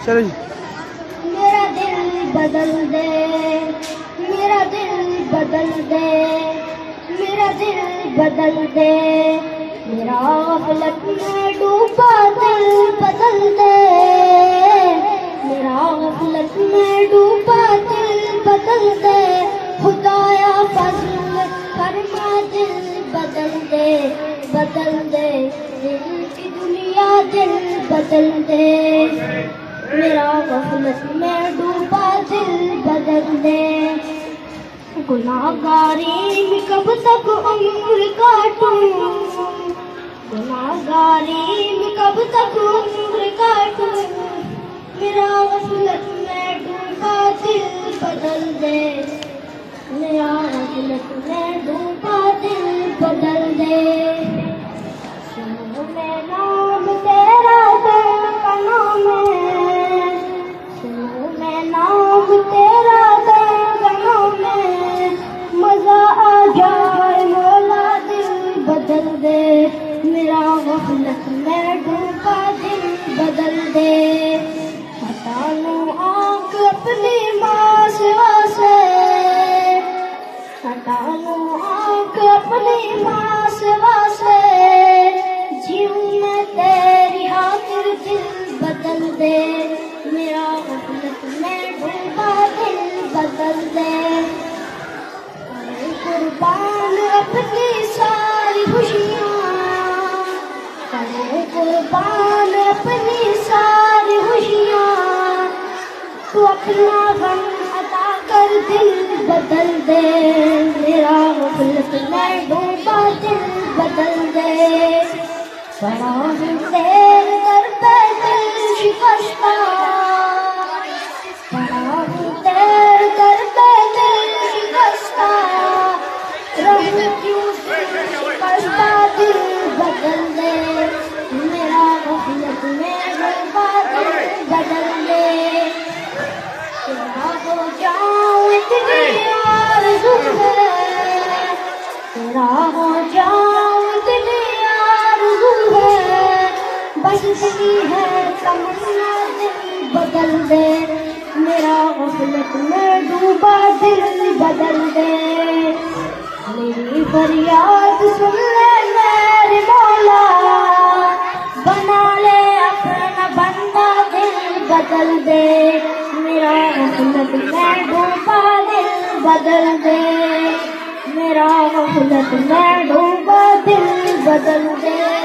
चलो जी। मेरा दिल बदल दे, मेरा दिल बदल दे, मेरा दिल बदल दे, मेरा गफलत में डूबा दिल बदल दे, मेरा गफलत में डूबा दिल बदल दे, खुदाया फज़ल फरमा दिल बदल दे, बदल दे दिल की दुनिया दिल बदल दे, मेरा गफलत में डूबा दिल बदल दे। गुनाहगारी में कब तक उम्र काटूं, गुनाहगारी में कब तक उम्र काटूं, मेरा गफलत में डूबा दिल बदल दे, मेरा गफलत में डूबा दिल बदल दे। सुनो मैं नाम तेरा धड़कनों में, सुनो मैं नाम तेरा धड़कनों में, मजा आ जाए मौला दिल बदल दे, मेरा गफलत में डूबा दिल बदल दे। हटा लूं आँख अपनी माँ से, हटा लूं आँख अपनी माँ से, जीऊं मैं तेरी खातिर दिल बदल दे, मेरा गफलत में डूबा दिल बदल दे। अरे कुर्बान अपनी सारी खुशियाँ, अरे कुर्बान अपनी सारी खुशियाँ, तू अपना गम अता कर दिल बदल दे, मेरा गफलत में डूबा दिल बदल दे। बड़ा हूँ तेरे दर पे दिल शिकस्ता, बड़ा हूँ तेरे दर पे दिल शिकस्ता, रहूं क्यों शिकस्ता दिल बदल दे, मेरा गफलत में डूबा दिल बदल दे। तेरा हो जाऊं इतनी आरज़ू है, तेरा हो जाऊं इतनी आरज़ू है, बस इतनी है तमन्ना दिल बदल दे, मेरा गफलत में डूबा दिल बदल दे। मेरी फरियाद सुन ले मेरे मौला, बना ले अपना बंदा दिल बदल दे, मेरा गफलत में डूबा दिल बदल दे, मेरा गफलत में डूबा दिल बदल दे।